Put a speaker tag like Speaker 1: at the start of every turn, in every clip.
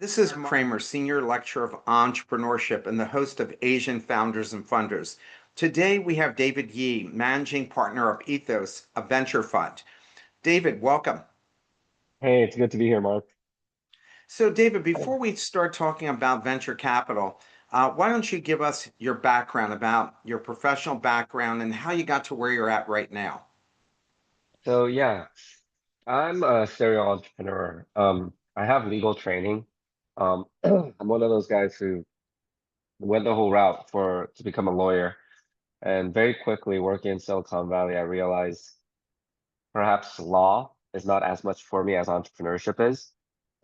Speaker 1: This is Kramer, Senior Lecturer of Entrepreneurship and the host of Asian Founders and Funders. Today we have David Yee, Managing Partner of Ethos, a venture fund. David, welcome.
Speaker 2: Hey, it's good to be here, Mark.
Speaker 1: So, David, before we start talking about venture capital, why don't you give us your background about your professional background and how you got to where you're at right now?
Speaker 2: So yeah, I'm a serial entrepreneur. I have legal training. I'm one of those guys who went the whole route for to become a lawyer, and very quickly working in Silicon Valley, I realized perhaps law is not as much for me as entrepreneurship is.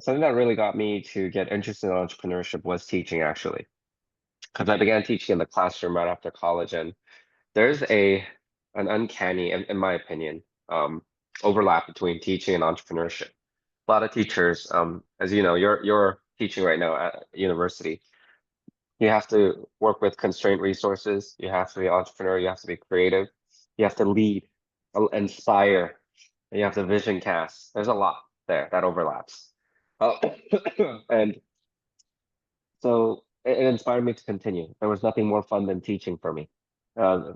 Speaker 2: Something that really got me to get interested in entrepreneurship was teaching, actually, because I began teaching in the classroom right after college, and there's an uncanny, in my opinion, overlap between teaching and entrepreneurship. A lot of teachers, as you know, you're teaching right now at university. You have to work with constrained resources. You have to be an entrepreneur. You have to be creative. You have to lead, inspire, and you have to vision cast. There's a lot there that overlaps. Uh, and so it inspired me to continue. There was nothing more fun than teaching for me. Uh,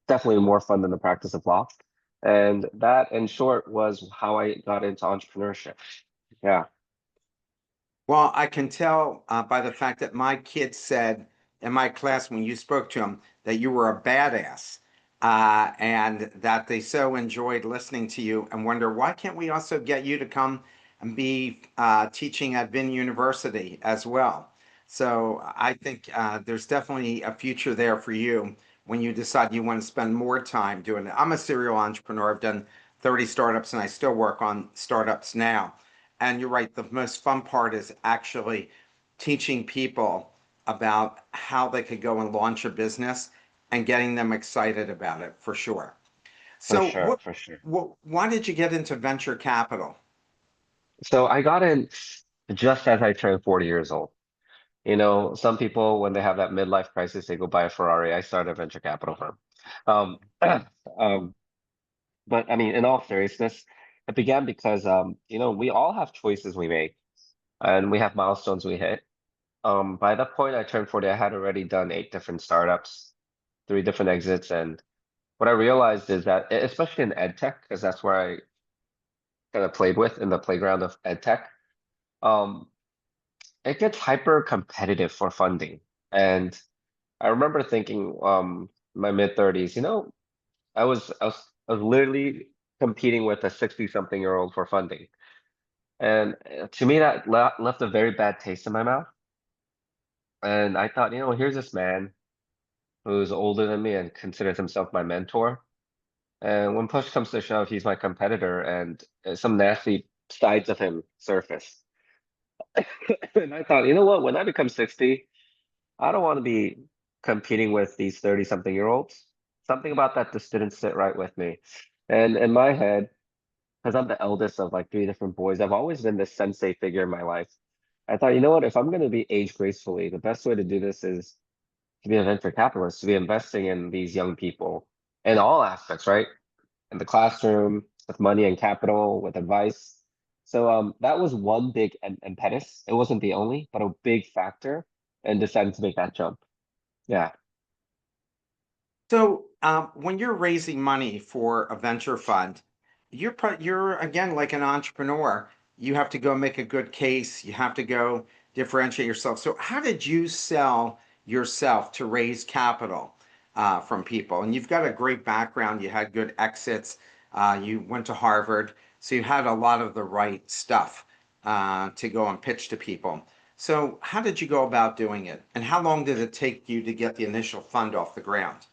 Speaker 2: Definitely more fun than the practice of law. And that, in short, was how I got into entrepreneurship. Yeah.
Speaker 1: Well, I can tell by the fact that my kids said in my class when you spoke to them that you were a badass, and that they so enjoyed listening to you and wonder why can't we also get you to come and be teaching at VinUniversity as well. So I think there's definitely a future there for you when you decide you want to spend more time doing it. I'm a serial entrepreneur. I've done 30 startups and I still work on startups now. And you're right, the most fun part is actually teaching people about how they could go and launch a business and getting them excited about it for sure.
Speaker 2: For
Speaker 1: So
Speaker 2: sure, for sure.
Speaker 1: why did you get into venture capital?
Speaker 2: So I got in just as I turned 40 years old. You know, some people, when they have that midlife crisis, they go buy a Ferrari. I started a venture capital firm. Um, um, but I mean, in all seriousness, it began because, we all have choices we make and we have milestones we hit. By the point I turned 40, I had already done 8 different startups, 3 different exits. And what I realized is that, especially in ed tech, because that's where I kind of played with in the playground of ed tech, um, it gets hyper competitive for funding. And I remember thinking, my mid 30s, I was literally competing with a 60 something year old for funding. And to me, that left a very bad taste in my mouth. And I thought, here's this man who's older than me and considers himself my mentor. And when push comes to shove, he's my competitor, and some nasty sides of him surface. And I thought, you know what? When I become 60, I don't want to be competing with these 30 something year olds. Something about that just didn't sit right with me. And in my head, because I'm the eldest of like 3 different boys, I've always been this sensei figure in my life. I thought, you know what? If I'm going to be aged gracefully, the best way to do this is to be a venture capitalist, to be investing in these young people in all aspects, right? In the classroom, with money and capital, with advice. So that was one big impetus. It wasn't the only, but a big factor in deciding to make that jump. Yeah.
Speaker 1: So when you're raising money for a venture fund, you're again like an entrepreneur. You have to go make a good case. You have to go differentiate yourself. So how did you sell yourself to raise capital from people? And you've got a great background. You had good exits. You went to Harvard, so you had a lot of the right stuff to go and pitch to people. So how did you go about doing it? And how long did it take you to get the initial fund off the ground?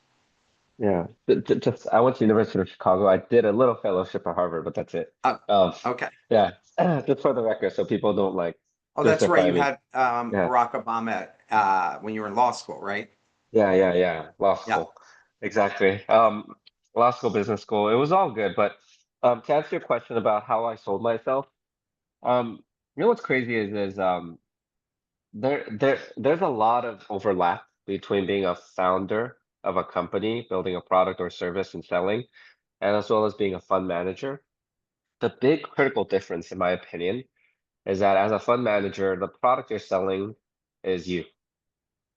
Speaker 2: Yeah. Just I went to University of Chicago. I did a little fellowship at Harvard, but that's it.
Speaker 1: Oh,
Speaker 2: Um,
Speaker 1: okay.
Speaker 2: yeah. Just for the record, so people don't like
Speaker 1: Oh, that's right.
Speaker 2: crucify
Speaker 1: You
Speaker 2: me.
Speaker 1: had
Speaker 2: Yeah.
Speaker 1: Barack Obama when you were in law school, right?
Speaker 2: Yeah. Law
Speaker 1: Yeah.
Speaker 2: school. Exactly. Law school, business school. It was all good, but to answer your question about how I sold myself, um, what's crazy is there's a lot of overlap between being a founder of a company, building a product or service and selling, and as well as being a fund manager. The big critical difference, in my opinion, is that as a fund manager, the product you're selling is you,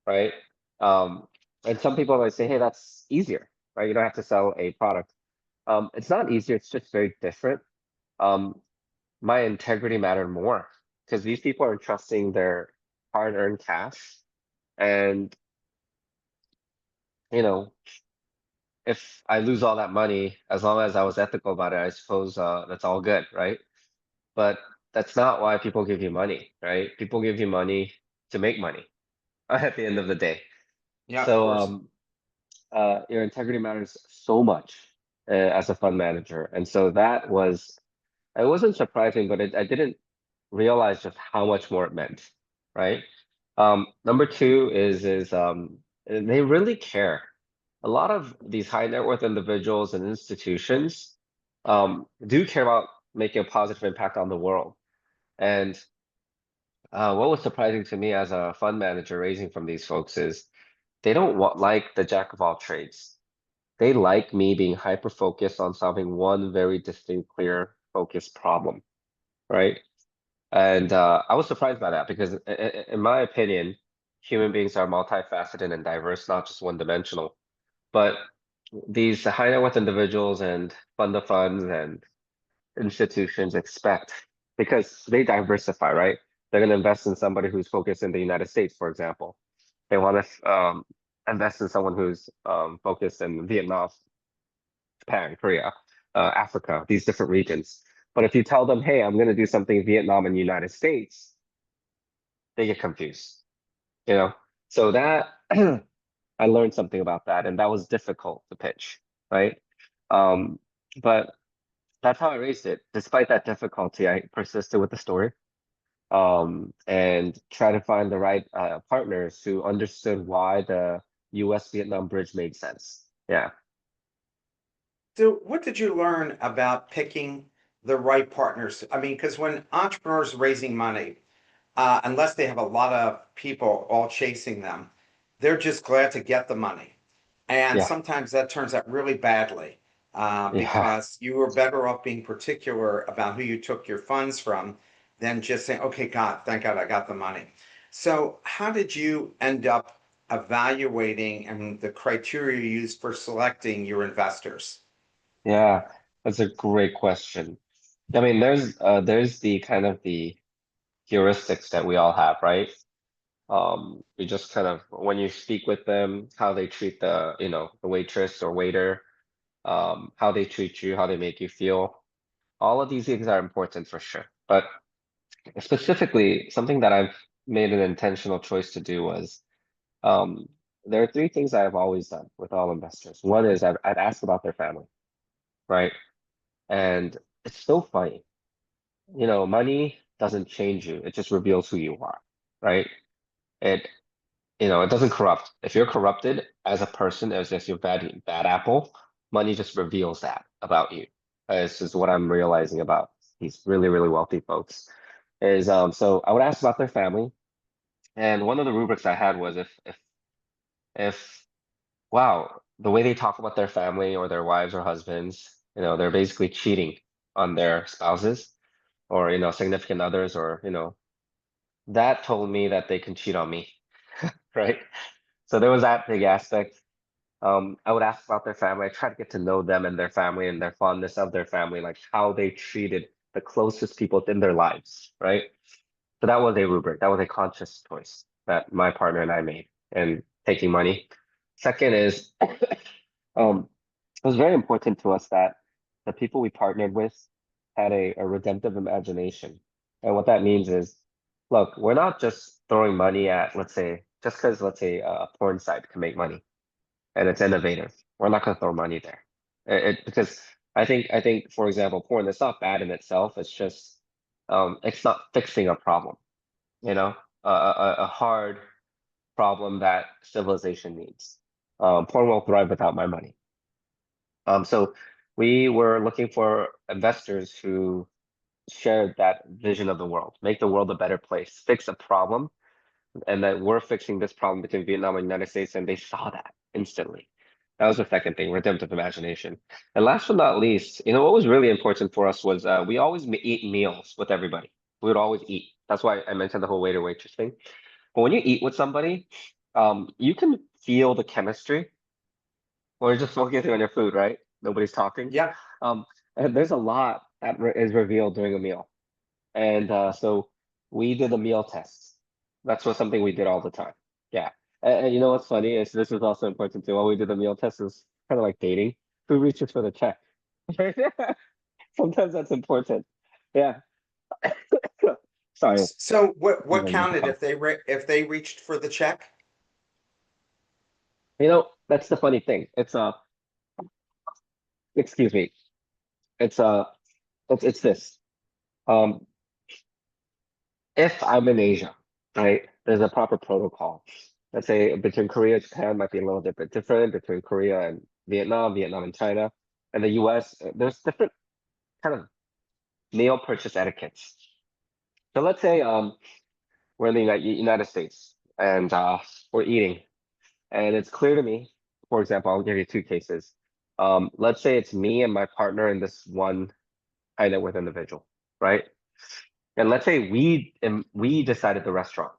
Speaker 2: right? Um, and some people might say, hey, that's easier, right? You don't have to sell a product. It's not easier, it's just very different. Um, my integrity mattered more because these people are entrusting their hard-earned cash. And, you know, if I lose all that money, as long as I was ethical about it, I suppose that's all good, right? But that's not why people give you money, right? People give you money to make money at the end of the day.
Speaker 1: Yeah, of
Speaker 2: So
Speaker 1: course.
Speaker 2: your integrity matters so much as a fund manager. And so that was, it wasn't surprising, but I didn't realize just how much more it meant, right? Number two is they really care. A lot of these high net worth individuals and institutions do care about making a positive impact on the world. And what was surprising to me as a fund manager raising from these folks is they don't want like the jack of all trades. They like me being hyper focused on solving one very distinct, clear, focused problem, right? And I was surprised by that because, in my opinion, human beings are multifaceted and diverse, not just one dimensional. But these high net worth individuals and fund of funds and institutions expect because they diversify, right? They're going to invest in somebody who's focused in the United States, for example. They want to invest in someone who's focused in Vietnam, Japan, Korea, Africa, these different regions. But if you tell them, hey, I'm going to do something Vietnam and United States, they get confused, you know? So that I learned something about that, and that was difficult to pitch, right? Um, but that's how I raised it. Despite that difficulty, I persisted with the story, and try to find the right partners who understood why the U.S. Vietnam bridge made sense. Yeah,
Speaker 1: So, what did you learn about picking the right partners? I mean, because when entrepreneurs raising money, unless they have a lot of people all chasing them, they're just glad to get the money. And
Speaker 2: yeah,
Speaker 1: sometimes that turns out really badly
Speaker 2: yeah,
Speaker 1: because you were better off being particular about who you took your funds from than just saying, okay, God, thank God I got the money. So, how did you end up evaluating and the criteria you used for selecting your investors?
Speaker 2: yeah. That's a great question. I mean, there's the kind of the heuristics that we all have, right? We just kind of when you speak with them, how they treat the waitress or waiter, how they treat you, how they make you feel. All of these things are important for sure. But specifically, something that I've made an intentional choice to do was there are three things I've always done with all investors. One is I'd ask about their family, right? And it's so funny. Money doesn't change you, it just reveals who you are, right? It it doesn't corrupt. If you're corrupted as a person, as just your bad apple, money just reveals that about you. This is what I'm realizing about these really, really wealthy folks. Is so I would ask about their family, and one of the rubrics I had was if wow, the way they talk about their family or their wives or husbands, they're basically cheating on their spouses or significant others, or that told me that they can cheat on me, right? So there was that big aspect. I would ask about their family. I try to get to know them and their family and their fondness of their family, like how they treated the closest people in their lives, right? So that was a rubric. That was a conscious choice that my partner and I made in taking money. Second is, it was very important to us that the people we partnered with had a redemptive imagination. And what that means is, look, we're not just throwing money at, let's say, just because, let's say, a porn site can make money and it's innovative. We're not going to throw money there. Because I think, for example, porn, it's not bad in itself. It's just, it's not fixing a problem, you know, a hard problem that civilization needs. Porn won't thrive without my money. So we were looking for investors who shared that vision of the world, make the world a better place, fix a problem, and that we're fixing this problem between Vietnam and the United States, and they saw that instantly. That was the second thing, redemptive imagination. And last but not least, what was really important for us was we always eat meals with everybody. We would always eat. That's why I mentioned the whole waiter waitress thing. But when you eat with somebody, you can feel the chemistry when you're just focusing on your food, right? Nobody's talking.
Speaker 1: Yeah.
Speaker 2: Um, and there's a lot that is revealed during a meal. And so we did a meal test. That's what something we did all the time. Yeah. And you know what's funny is this is also important too. While we did the meal test is kind of like dating. Who reaches for the check? Sometimes that's important. Yeah. Sorry.
Speaker 1: So what
Speaker 2: I'm
Speaker 1: counted if if they reached for the check?
Speaker 2: You know, that's the funny thing. It's excuse me. It's it's this. Um, if I'm in Asia, right, there's a proper protocol. Let's say between Korea and Japan might be a little bit different, between Korea and Vietnam, Vietnam and China, and the US, there's different kind of meal purchase etiquettes. So let's say we're in the United States and we're eating, and it's clear to me, for example, I'll give you two cases. Let's say it's me and my partner and this one high net worth individual, right? And let's say we decided the restaurant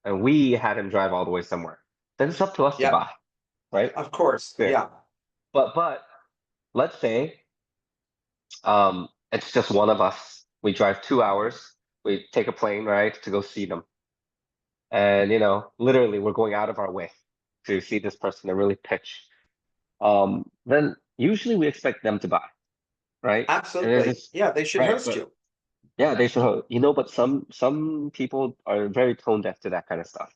Speaker 2: and we had him drive all the way somewhere. Then it's up to us to
Speaker 1: Yep,
Speaker 2: buy, right?
Speaker 1: of course.
Speaker 2: Yeah.
Speaker 1: Yeah.
Speaker 2: But let's say it's just one of us. We drive 2 hours. We take a plane, right, to go see them. And literally we're going out of our way to see this person and really pitch. Then usually we expect them to buy, right? And it's
Speaker 1: Absolutely.
Speaker 2: just
Speaker 1: Yeah, they should
Speaker 2: right,
Speaker 1: host
Speaker 2: but
Speaker 1: you.
Speaker 2: yeah, they should, but some people are very tone deaf to that kind of stuff.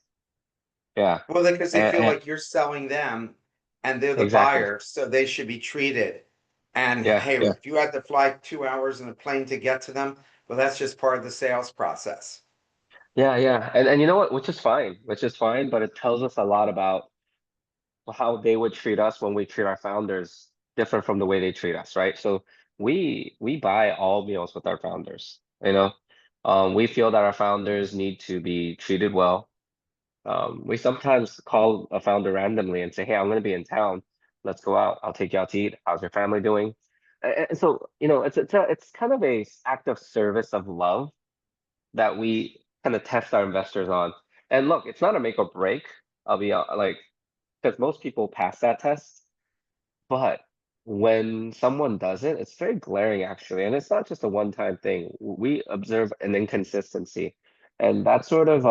Speaker 2: Yeah.
Speaker 1: Well, because they feel
Speaker 2: And
Speaker 1: like you're selling them and they're the
Speaker 2: exactly.
Speaker 1: buyer, so they should be treated. And
Speaker 2: Yeah,
Speaker 1: hey,
Speaker 2: yeah.
Speaker 1: if you had to fly 2 hours in a plane to get to them, well, that's just part of the sales process.
Speaker 2: Yeah, yeah. And you know what? Which is fine, but it tells us a lot about how they would treat us when we treat our founders different from the way they treat us, right? So we buy all meals with our founders, you know. We feel that our founders need to be treated well. We sometimes call a founder randomly and say, "Hey, I'm going to be in town. Let's go out. I'll take you out to eat. How's your family doing?" And so, it's kind of a act of service of love that we kind of test our investors on. And look, it's not a make or break. I'll be like, because most people pass that test, but when someone does it, it's very glaring actually. And it's not just a one-time thing. We observe an inconsistency. And that's sort of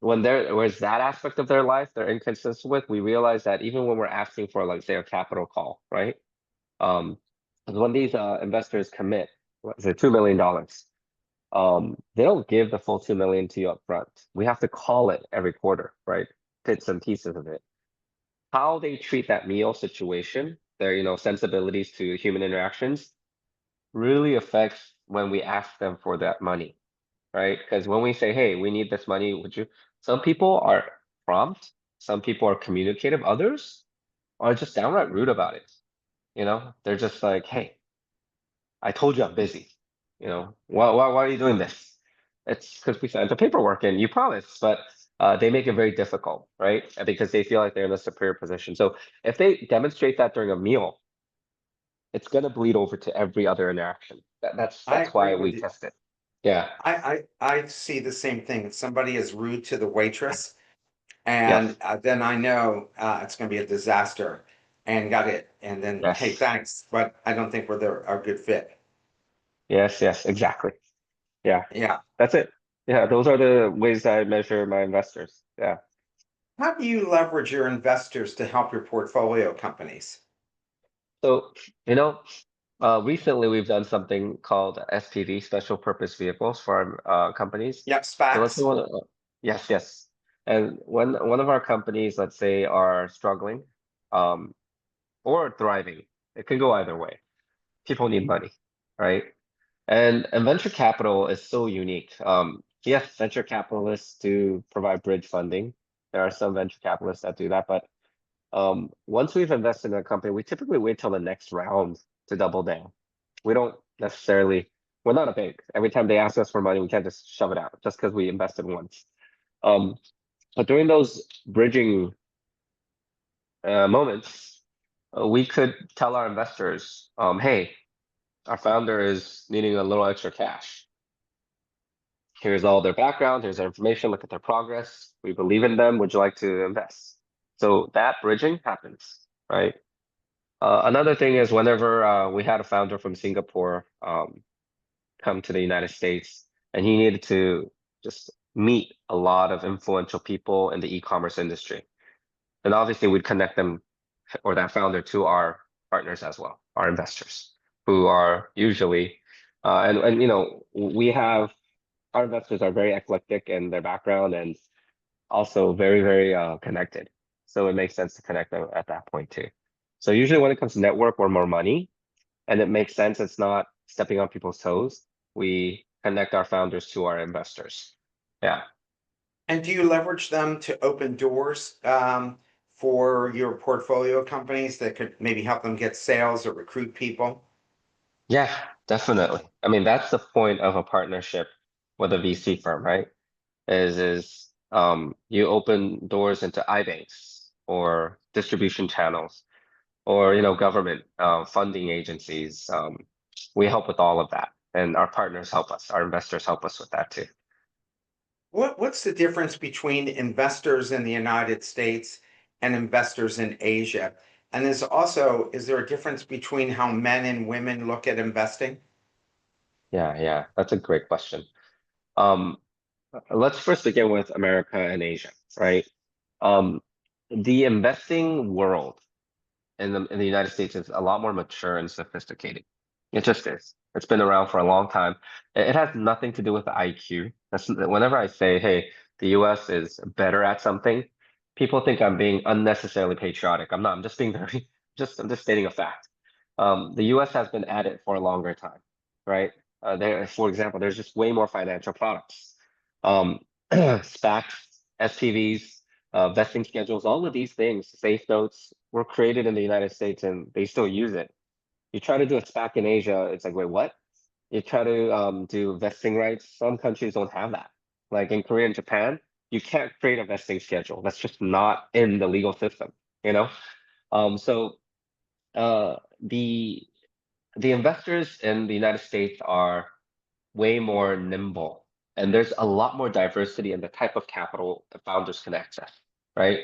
Speaker 2: when where's that aspect of their life they're inconsistent with, we realize that even when we're asking for like say a capital call, right? Um, 'Cause when these investors commit, what is it, $2 million, they don't give the full 2 million to you up front. We have to call it every quarter, right? Bits and pieces of it. How they treat that meal situation, their sensibilities to human interactions really affects when we ask them for that money, right? Because when we say, "Hey, we need this money, would you?" Some people are prompt, some people are communicative, others are just downright rude about it. They're just like, "Hey, I told you I'm busy. Why are you doing this?" It's because we signed the paperwork and you promised, but they make it very difficult, right? Because they feel like they're in a superior position. So if they demonstrate that during a meal, it's gonna bleed over to every other interaction. That's
Speaker 1: I
Speaker 2: that's
Speaker 1: agree
Speaker 2: why
Speaker 1: with
Speaker 2: we
Speaker 1: you.
Speaker 2: test it. Yeah.
Speaker 1: I see the same thing. If somebody is rude to the waitress, and
Speaker 2: Yes.
Speaker 1: then I know it's going to be a disaster, and got it. And then, hey,
Speaker 2: Yes.
Speaker 1: thanks, but I don't think a good fit.
Speaker 2: Yes. Yes. Exactly. Yeah.
Speaker 1: Yeah.
Speaker 2: That's it. Yeah. Those are the ways I measure my investors. Yeah.
Speaker 1: How do you leverage your investors to help your portfolio companies?
Speaker 2: So, you know, recently we've done something called SPV, special purpose vehicles for our companies.
Speaker 1: Yep,
Speaker 2: So let's say
Speaker 1: SPACs.
Speaker 2: yes, yes. And when one of our companies, let's say, are struggling, um, or thriving, it can go either way. People need money, right? And venture capital is so unique. Yes, venture capitalists do provide bridge funding. There are some venture capitalists that do that, but once we've invested in a company, we typically wait till the next round to double down. We don't necessarily, we're not a bank. Every time they ask us for money, we can't just shove it out just because we invested once. Um, but during those bridging moments, we could tell our investors, hey, our founder is needing a little extra cash. Here's all their background, here's their information, look at their progress. We believe in them. Would you like to invest? So that bridging happens, right? Another thing is whenever we had a founder from Singapore come to the United States, and he needed to just meet a lot of influential people in the e-commerce industry. And obviously we'd connect them or that founder to our partners as well, our investors, who are usually and you know, we have our investors are very eclectic in their background and also very, very connected. So it makes sense to connect them at that point too. So usually when it comes to network or more money, and it makes sense, it's not stepping on people's toes, we connect our founders to our investors. Yeah.
Speaker 1: And do you leverage them to open doors for your portfolio companies that could maybe help them get sales or recruit people?
Speaker 2: Yeah, definitely. I mean, that's the point of a partnership with a VC firm, right? Is you open doors into iBanks or distribution channels or you know government funding agencies. We help with all of that, and our partners help us. Our investors help us with that too.
Speaker 1: What's the difference between investors in the United States and investors in Asia? And is there a difference between how men and women look at investing?
Speaker 2: Yeah, yeah, that's a great question. Um, let's first begin with America and Asia, right? Um, the investing world in the United States is a lot more mature and sophisticated. It just is. It's been around for a long time. It has nothing to do with the IQ. That's whenever I say, hey, the US is better at something, people think I'm being unnecessarily patriotic. I'm not. I'm just being very I'm just stating a fact. The US has been at it for a longer time, right? For example, there's just way more financial products. SPACs, SPVs, vesting schedules, all of these things, safe notes were created in the United States and they still use it. You try to do a SPAC in Asia, it's like, wait, what? You try to do vesting rights, some countries don't have that. Like in Korea and Japan, you can't create a vesting schedule. That's just not in the legal system, you know? So uh, the the investors in the United States are way more nimble. And there's a lot more diversity in the type of capital the founders can access, right?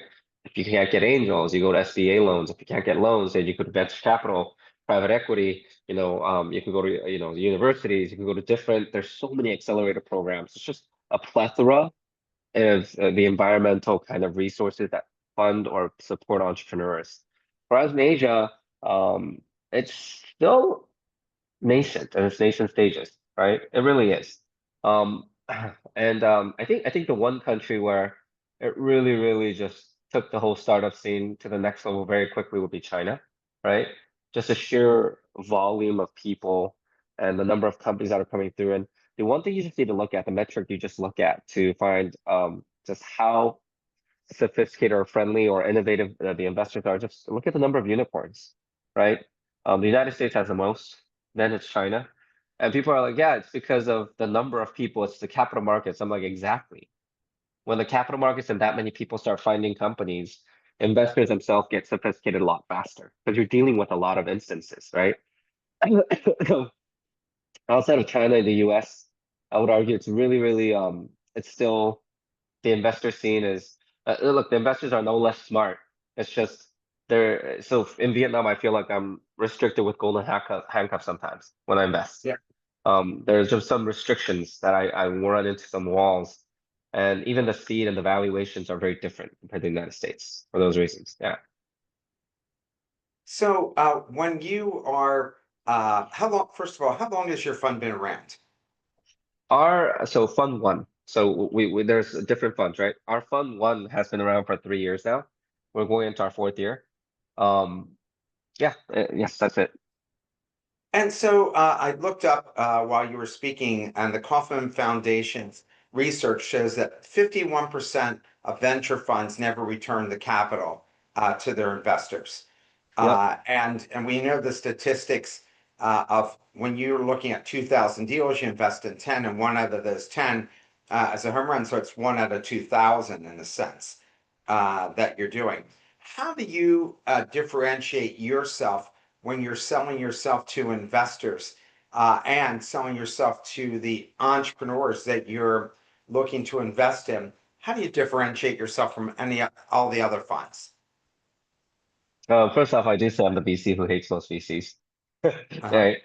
Speaker 2: If you can't get angels, you go to SBA loans. If you can't get loans, then you could venture capital, private equity, you can go to, universities, you can go to there's so many accelerator programs. It's just a plethora of the environmental kind of resources that fund or support entrepreneurs. Whereas in Asia, it's still nascent in its nascent stages, right? It really is. Um, and I think the one country where it really, really just took the whole startup scene to the next level very quickly would be China, right? Just the sheer volume of people and the number of companies that are coming through. And the one thing you just need to look at, the metric you just look at to find just how sophisticated or friendly or innovative the investors are, just look at the number of unicorns, right? The United States has the most, then it's China. And people are like, yeah, it's because of the number of people, it's the capital markets. I'm like, exactly. When the capital markets and that many people start finding companies, investors themselves get sophisticated a lot faster because you're dealing with a lot of instances, right? Outside of China and the US, I would argue it's really, really, it's still the investor scene is look, the investors are no less smart. It's just they're so in Vietnam, I feel like I'm restricted with golden handcuffs sometimes when I invest.
Speaker 1: Yeah.
Speaker 2: There's just some restrictions that I run into some walls, and even the seed and the valuations are very different compared to the United States for those reasons. Yeah.
Speaker 1: So when you are, how long, first of all, how long has your fund been around?
Speaker 2: So fund one. So we there's different funds, right? Our fund one has been around for 3 years now. We're going into our fourth year. Um, yeah, yes, that's it.
Speaker 1: And so I looked up while you were speaking, and the Kauffman Foundation's research shows that 51% of venture funds never return the capital to their investors.
Speaker 2: Yep.
Speaker 1: And we know the statistics of when you're looking at 2,000 deals, you invest in 10, and one out of those 10 as a home run. So it's one out of 2,000 in a sense that you're doing. How do you differentiate yourself when you're selling yourself to investors? and selling yourself to the entrepreneurs that you're looking to invest in, how do you differentiate yourself from all the other funds?
Speaker 2: First off, I do say I'm the VC who hates most VCs,
Speaker 1: Uh-huh.
Speaker 2: right?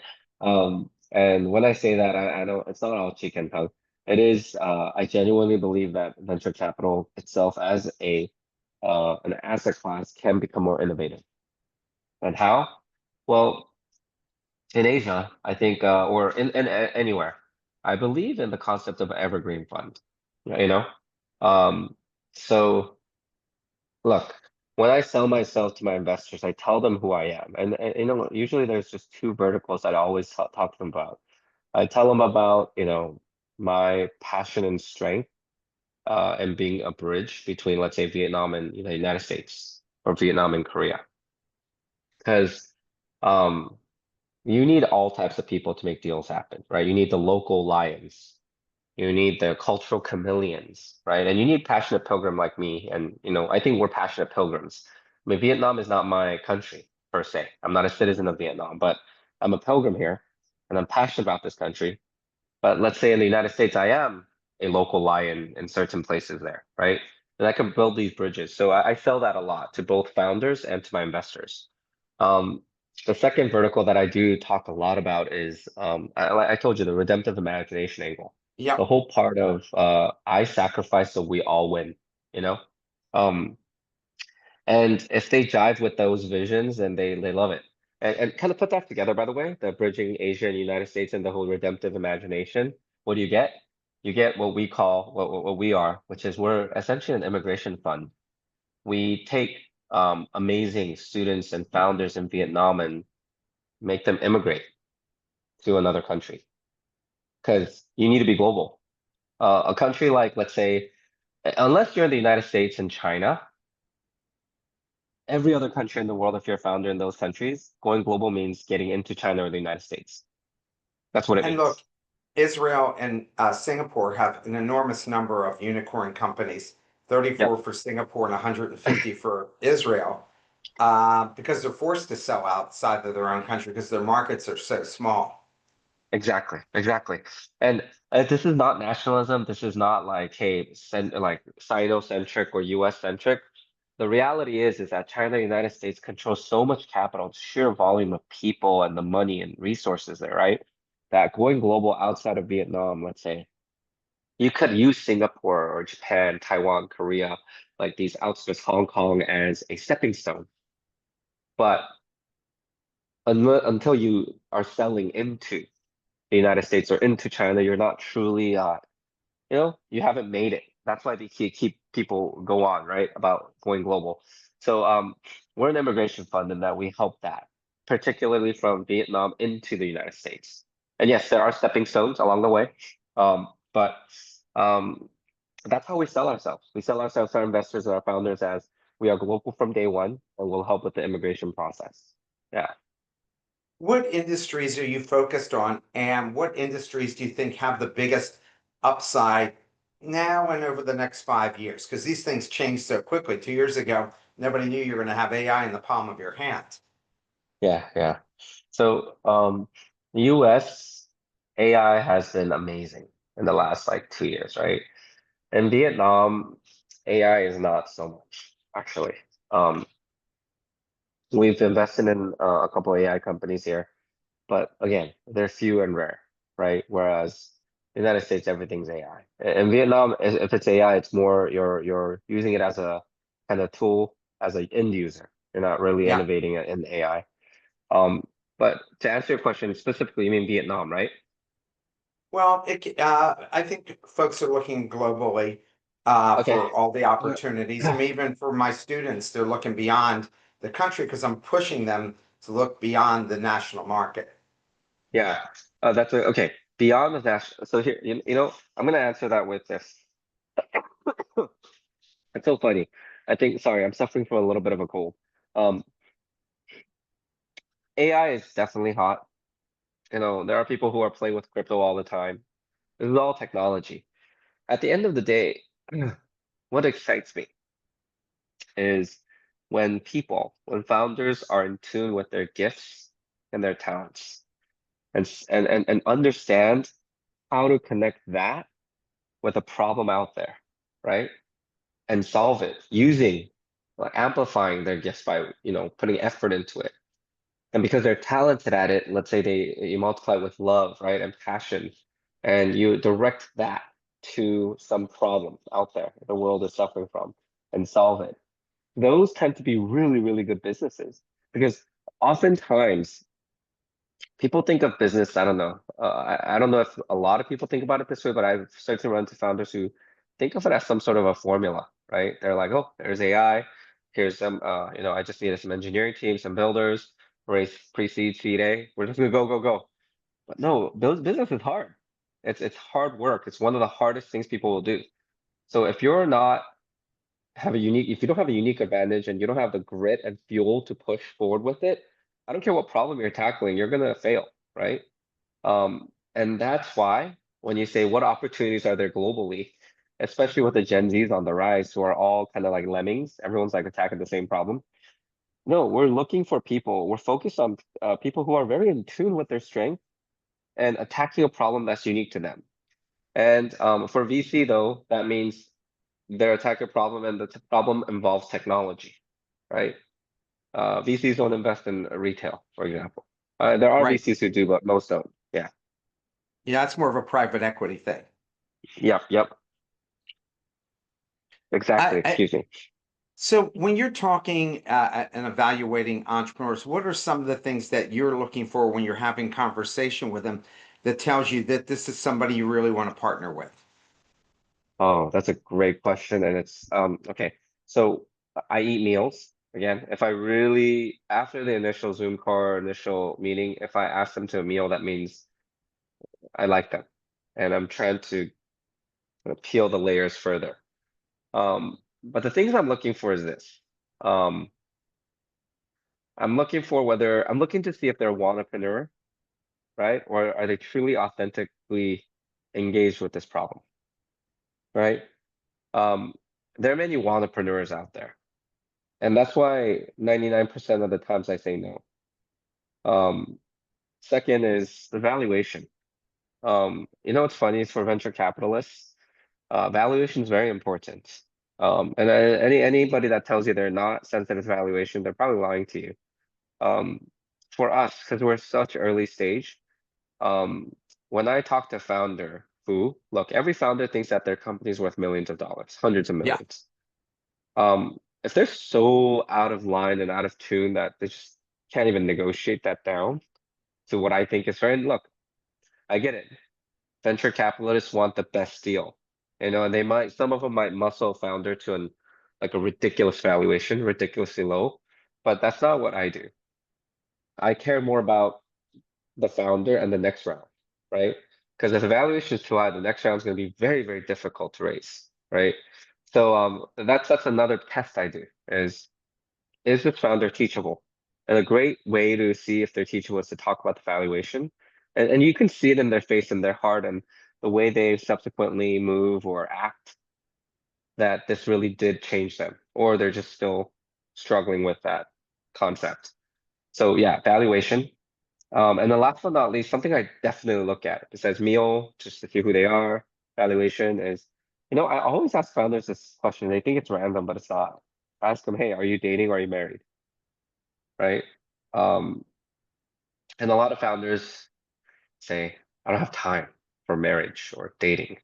Speaker 2: And when I say that, I know it's not all cheek and tongue. It is. I genuinely believe that venture capital itself, as a an asset class, can become more innovative. And how? Well, in Asia, I think, or anywhere, I believe in the concept of evergreen fund. You know, um, so. Look, when I sell myself to my investors, I tell them who I am. And usually there's just two verticals that I always talk to them about. I tell them about, my passion and strength, and being a bridge between, let's say, Vietnam and the United States, or Vietnam and Korea. Because um, you need all types of people to make deals happen, right? You need the local lions. You need the cultural chameleons, right? And you need passionate pilgrim like me. And I think we're passionate pilgrims. I mean, Vietnam is not my country per se. I'm not a citizen of Vietnam, but I'm a pilgrim here, and I'm passionate about this country. But let's say in the United States, I am a local lion in certain places there, right? And I can build these bridges. So I sell that a lot to both founders and to my investors. Um, the second vertical that I do talk a lot about is, I told you, the redemptive imagination angle. The
Speaker 1: Yep.
Speaker 2: whole part of, I sacrifice so we all win, you know? Um, and if they jive with those visions, then they love it. And kind of put that together, by the way, the bridging Asia and United States and the whole redemptive imagination. What do you get? You get what we call, what we are, which is we're essentially an immigration fund. We take amazing students and founders in Vietnam and make them immigrate to another country, because you need to be global. A country like, let's say, unless you're in the United States and China, every other country in the world, if you're a founder in those countries, going global means getting into China or the United States. That's what it
Speaker 1: And look,
Speaker 2: means.
Speaker 1: Israel and Singapore have an enormous number of unicorn companies,
Speaker 2: Yep,
Speaker 1: 34 for Singapore and 150 for Israel, because they're forced to sell outside of their own country because their markets are so small.
Speaker 2: exactly, exactly. And this is not nationalism. This is not like, hey, like Sino-centric or US-centric. The reality is that China and the United States control so much capital, the sheer volume of people and the money and resources there, right? That going global outside of Vietnam, let's say, you could use Singapore or Japan, Taiwan, Korea, like these outskirts, Hong Kong as a stepping stone. But until you are selling into the United States or into China, you're not truly, you haven't made it. That's why they keep people go on, right? About going global. So we're an immigration fund in that we help that, particularly from Vietnam into the United States. And yes, there are stepping stones along the way. But um, that's how we sell ourselves. We sell ourselves to our investors and our founders as we are global from day one, and we'll help with the immigration process. Yeah.
Speaker 1: What industries are you focused on, and what industries do you think have the biggest upside now and over the next 5 years? Because these things change so quickly. 2 years ago, nobody knew you were going to have AI in the palm of your hand.
Speaker 2: Yeah, yeah. So, US AI has been amazing in the last like 2 years, right? In Vietnam, AI is not so much, actually. Um, we've invested in a couple AI companies here, but again, they're few and rare, right? Whereas the United States, everything's AI. In Vietnam, if it's AI, it's more you're using it as a kind of tool as an end user. You're not really
Speaker 1: Yeah.
Speaker 2: innovating in AI. Um, but to answer your question specifically, you mean Vietnam, right?
Speaker 1: Well, I think folks are looking globally
Speaker 2: Okay.
Speaker 1: for all the
Speaker 2: Yeah.
Speaker 1: opportunities. And even for my students, they're looking beyond the country because I'm pushing them to look beyond the national market.
Speaker 2: Yeah. Okay. Beyond the national. So here, I'm gonna answer that with this. It's so funny. Sorry, I'm suffering from a little bit of a cold. Um, AI is definitely hot. There are people who are playing with crypto all the time. This is all technology. At the end of the day, what excites me is when founders are in tune with their gifts and their talents. and understand how to connect that with a problem out there, right? And solve it using, like, amplifying their gifts by, putting effort into it. And because they're talented at it, let's say you multiply with love, right, and passion, and you direct that to some problem out there the world is suffering from and solve it. Those tend to be really, really good businesses because oftentimes people think of business, I don't know. I don't know if a lot of people think about it this way, but I've started to run into founders who think of it as some sort of a formula, right? They're like, oh, there's AI. Here's some, I just needed some engineering team, some builders, raise pre-seed, seed A. We're just gonna go, go, go. But no, business is hard. It's hard work. It's one of the hardest things people will do. So if you're not if you don't have a unique advantage and you don't have the grit and fuel to push forward with it, I don't care what problem you're tackling, you're gonna fail, right? And that's why when you say what opportunities are there globally, especially with the Gen Zs on the rise who are all kind of like lemmings, everyone's like attacking the same problem. No, we're looking for people. We're focused on people who are very in tune with their strength and attacking a problem that's unique to them. And for VC though, that means they're attacking a problem and the problem involves technology, right? VCs don't invest in retail, for example. There are
Speaker 1: Right.
Speaker 2: VCs who do, but most don't. Yeah.
Speaker 1: Yeah, that's more of a private equity thing.
Speaker 2: Yep. Yep. Exactly.
Speaker 1: I
Speaker 2: Excuse me.
Speaker 1: so when you're talking and evaluating entrepreneurs, what are some of the things that you're looking for when you're having conversation with them that tells you that this is somebody you really want to partner with?
Speaker 2: Oh, that's a great question. And it's okay. So I eat meals. Again, if I really, after the initial Zoom call or initial meeting, if I ask them to a meal, that means I like them. And I'm trying to peel the layers further. But the things I'm looking for is this. Um, I'm looking to see if they're a entrepreneur, right? Or are they truly authentically engaged with this problem, right? Um, there are many entrepreneurs out there. And that's why 99% of the times I say no. Um, Second is the valuation. What's funny is for venture capitalists, valuation is very important. Anybody that tells you they're not sensitive to valuation, they're probably lying to you. Um, for us, because we're such early stage, um, when I talk to founder who, look, every founder thinks that their company is worth millions of dollars, hundreds of
Speaker 1: Yeah,
Speaker 2: millions. If they're so out of line and out of tune that they just can't even negotiate that down to what I think is fair. And look, I get it. Venture capitalists want the best deal, and some of them might muscle a founder to like a ridiculous valuation, ridiculously low, but that's not what I do. I care more about the founder and the next round, right? Because if the valuation is too high, the next round is going to be very, very difficult to raise, right? So that's another test I do is this founder teachable? And a great way to see if they're teachable is to talk about the valuation. And you can see it in their face and their heart and the way they subsequently move or act that this really did change them, or they're just still struggling with that concept. So yeah, valuation. And then last but not least, something I definitely look at besides meal, just to see who they are, valuation is, I always ask founders this question. They think it's random, but it's not. I ask them, hey, are you dating or are you married? Right? Um, and a lot of founders say, I don't have time for marriage or dating.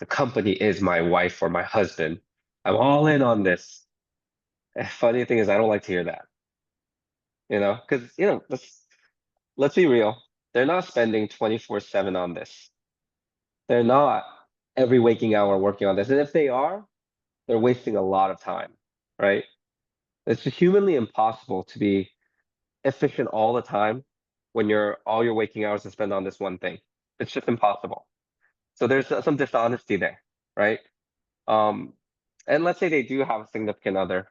Speaker 2: The company is my wife or my husband. I'm all in on this. And funny thing is, I don't like to hear that, because, let's be real. They're not spending 24/7 on this. They're not every waking hour working on this. And if they are, they're wasting a lot of time, right? It's humanly impossible to be efficient all the time when all your waking hours are spent on this one thing. It's just impossible. So there's some dishonesty there, right? Um, and let's say they do have a significant other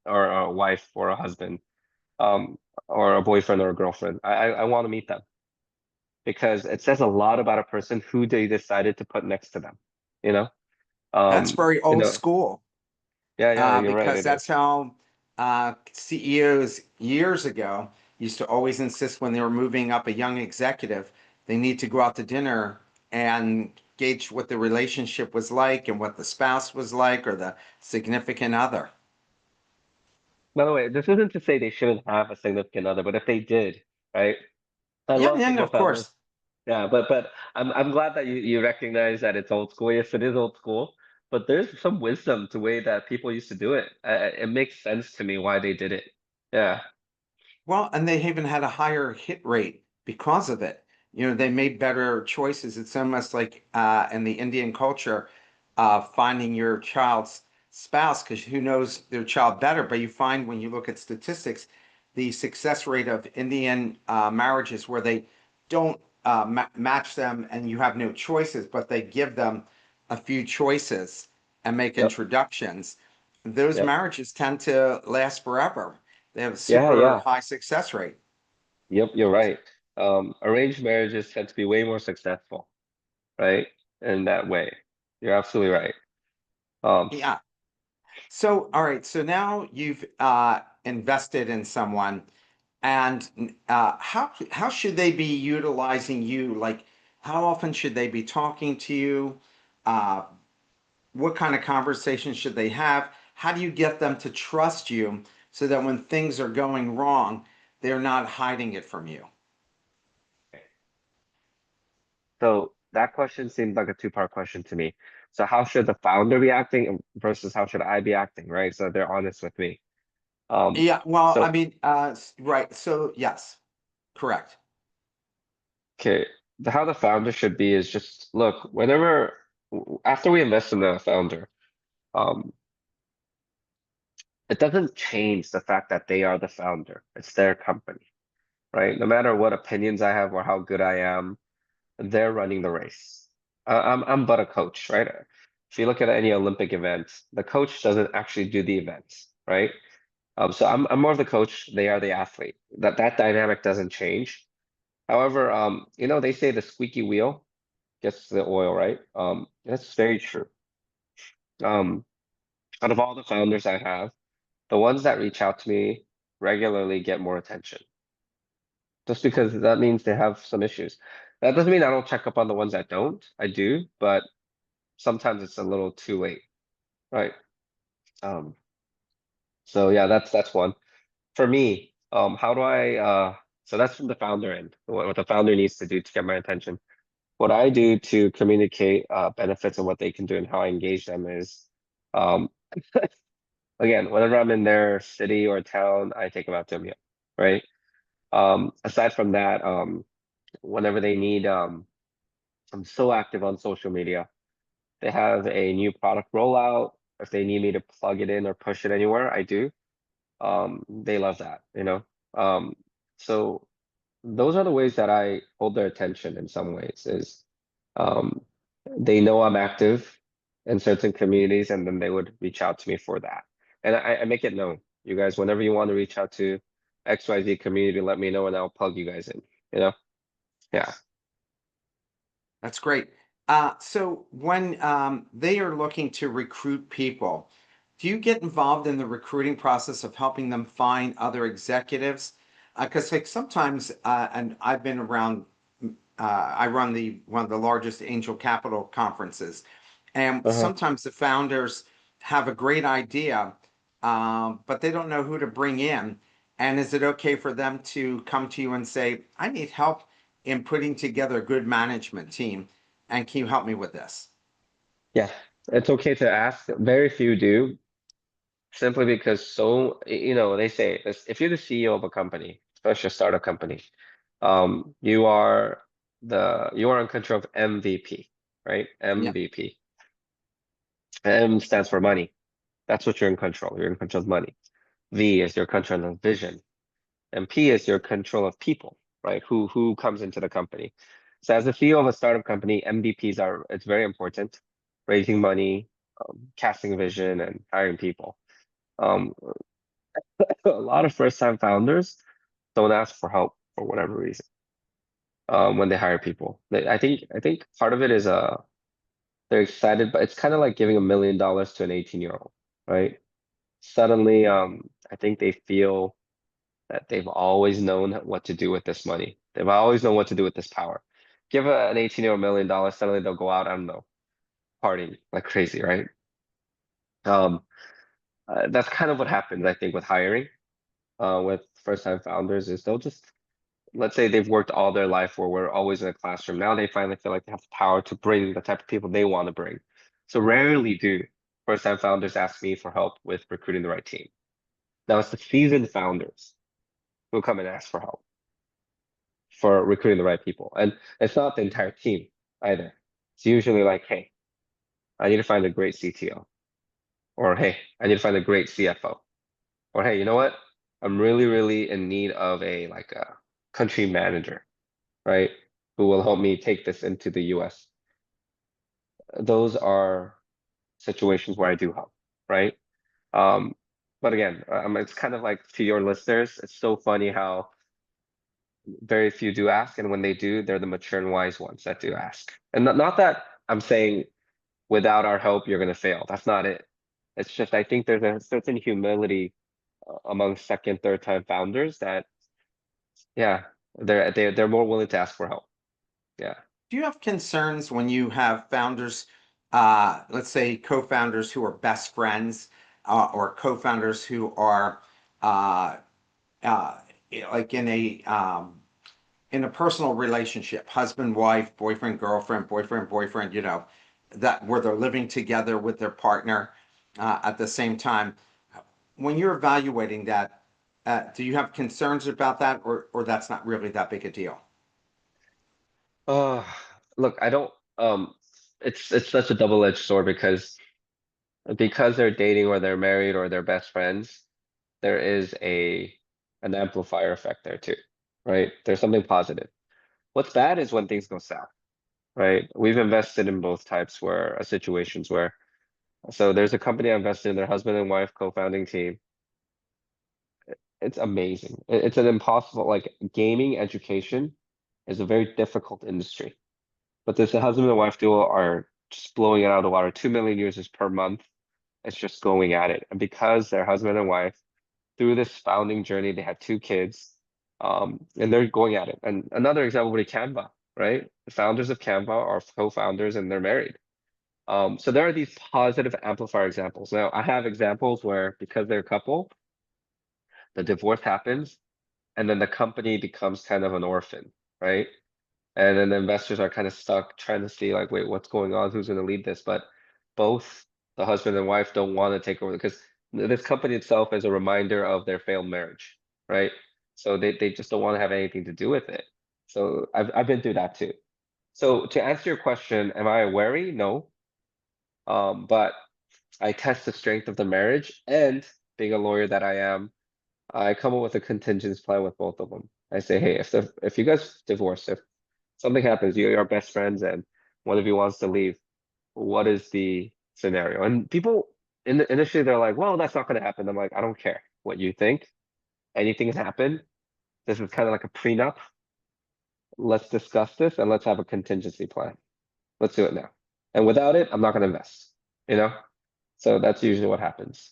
Speaker 2: or a wife or a husband, um, or a boyfriend or a girlfriend. I want to meet them because it says a lot about a person who they decided to put next to them, you know?
Speaker 1: that's
Speaker 2: Um,
Speaker 1: very
Speaker 2: you
Speaker 1: old
Speaker 2: know,
Speaker 1: school
Speaker 2: yeah, yeah, you're right,
Speaker 1: because
Speaker 2: it
Speaker 1: that's
Speaker 2: is.
Speaker 1: how CEOs years ago used to always insist when they were moving up a young executive, they need to go out to dinner and gauge what the relationship was like and what the spouse was like or the significant other.
Speaker 2: By the way, this isn't to say they shouldn't have a significant other, but if they did, right? I
Speaker 1: Yeah,
Speaker 2: love
Speaker 1: yeah, no,
Speaker 2: single
Speaker 1: of
Speaker 2: family.
Speaker 1: course.
Speaker 2: Yeah, but I'm glad that you recognize that it's old school. Yes, it is old school, but there's some wisdom to the way that people used to do it. It makes sense to me why they did it. Yeah.
Speaker 1: Well, and they even had a higher hit rate because of it. You know, they made better choices. It's almost like in the Indian culture, finding your child's spouse, because who knows their child better. But you find when you look at statistics, the success rate of Indian marriages where they don't match them and you have no choices, but they give them a few choices and make
Speaker 2: Yep.
Speaker 1: introductions. Those
Speaker 2: Yep.
Speaker 1: marriages tend to last forever. They have a
Speaker 2: Yeah,
Speaker 1: super
Speaker 2: yeah.
Speaker 1: high success rate.
Speaker 2: Yep, you're right. Arranged marriages tend to be way more successful, right? In that way. You're absolutely right. Um,
Speaker 1: Yeah. So, all right. So now you've invested in someone, and how should they be utilizing you? Like, how often should they be talking to you? Uh, what kind of conversations should they have? How do you get them to trust you so that when things are going wrong, they're not hiding it from you?
Speaker 2: so that question seems like a two-part question to me. So how should the founder be acting versus how should I be acting, right? So they're honest with me. Um,
Speaker 1: Yeah. Well, I
Speaker 2: so
Speaker 1: mean, right. So yes, correct.
Speaker 2: okay, how the founder should be is just look, whenever after we invest in the founder, um, it doesn't change the fact that they are the founder. It's their company, right? No matter what opinions I have or how good I am, they're running the race. I'm but a coach, right? If you look at any Olympic event, the coach doesn't actually do the events, right? So I'm more of the coach. They are the athlete. That dynamic doesn't change. However, they say the squeaky wheel gets the oil, right? That's very true. Um, Out of all the founders I have, the ones that reach out to me regularly get more attention, just because that means they have some issues. That doesn't mean I don't check up on the ones that don't. I do, but sometimes it's a little too late, right? Um, so yeah, that's one. For me, how do I so that's from the founder end, what the founder needs to do to get my attention. What I do to communicate benefits and what they can do and how I engage them is um again, whenever I'm in their city or town, I take them out to a meal, right? Aside from that, whenever they need I'm so active on social media. They have a new product rollout. If they need me to plug it in or push it anywhere, I do. They love that, you know. Um, so those are the ways that I hold their attention in some ways is um, they know I'm active in certain communities and then they would reach out to me for that. And I make it known, you guys, whenever you want to reach out to XYZ community, let me know and I'll plug you guys in, you know? Yeah.
Speaker 1: That's great. So when they are looking to recruit people, do you get involved in the recruiting process of helping them find other executives? Because like sometimes, and I've been around, I run the one of the largest angel capital conferences, and
Speaker 2: Uh-huh.
Speaker 1: sometimes the founders have a great idea, but they don't know who to bring in. And is it okay for them to come to you and say, I need help in putting together a good management team, and can you help me with this?
Speaker 2: Yeah. It's okay to ask. Very few do, simply because they say this, if you're the CEO of a company, especially a startup company, you are in control of MVP, right?
Speaker 1: Yeah.
Speaker 2: MVP. M stands for money. That's what you're in control. You're in control of money. V is your control of vision. And P is your control of people, right? Who comes into the company. So as a CEO of a startup company, MVPs it's very important. Raising money, casting vision, and hiring people. Um, a lot of first-time founders don't ask for help for whatever reason when they hire people. I think part of it is they're excited, but it's kind of like giving $1 million to an 18-year-old, right? Suddenly, I think they feel that they've always known what to do with this money. They've always known what to do with this power. Give an 18-year-old $1 million, suddenly they'll go out, I don't know, partying like crazy, right? Um, that's kind of what happens, I think, with hiring, with first-time founders is they'll just, let's say they've worked all their life where we're always in a classroom. Now they finally feel like they have the power to bring the type of people they want to bring. So rarely do first-time founders ask me for help with recruiting the right team. Now it's the seasoned founders who come and ask for help for recruiting the right people. And it's not the entire team either. It's usually like, hey, I need to find a great CTO, or hey, I need to find a great CFO, or hey, you know what? I'm really, really in need of a like a country manager, right? Who will help me take this into the US. Those are situations where I do help, right? Um, but again, it's kind of like to your listeners, it's so funny how very few do ask, and when they do, they're the mature and wise ones that do ask. And not that I'm saying without our help, you're going to fail. That's not it. It's just I think there's a certain humility among second, third time founders that, yeah, they're more willing to ask for help. Yeah.
Speaker 1: Do you have concerns when you have founders, let's say co-founders who are best friends, or co-founders who are uh, uh, like in a personal relationship, husband, wife, boyfriend, girlfriend, boyfriend, boyfriend, that where they're living together with their partner at the same time. When you're evaluating that, do you have concerns about that, or that's not really that big a deal?
Speaker 2: Uh, look, I don't, it's such a double-edged sword because they're dating or they're married or they're best friends, there is an amplifier effect there too, right? There's something positive. What's bad is when things go south, right? We've invested in both types where situations where, so there's a company I invested in, their husband and wife co-founding team. It's amazing. It's an impossible, like gaming education is a very difficult industry. But this husband and wife duo are just blowing it out of the water. 2 million users per month. It's just going at it. And because they're husband and wife, through this founding journey, they had two kids, and they're going at it. And another example would be Canva, right? The founders of Canva are co-founders and they're married. So there are these positive amplifier examples. Now, I have examples where because they're a couple, the divorce happens, and then the company becomes kind of an orphan, right? And then the investors are kind of stuck trying to see like, wait, what's going on? Who's going to lead this? But both the husband and wife don't want to take over because this company itself is a reminder of their failed marriage, right? So they just don't want to have anything to do with it. So I've been through that too. So to answer your question, am I wary? No. But I test the strength of the marriage, and being a lawyer that I am, I come up with a contingency plan with both of them. I say, hey, if you guys divorce, if something happens, you're best friends, and one of you wants to leave, what is the scenario? And people initially they're like, well, that's not going to happen. I'm like, I don't care what you think. Anything can happen. This is kind of like a prenup. Let's discuss this and let's have a contingency plan. Let's do it now. And without it, I'm not going to invest, you know? So that's usually what happens.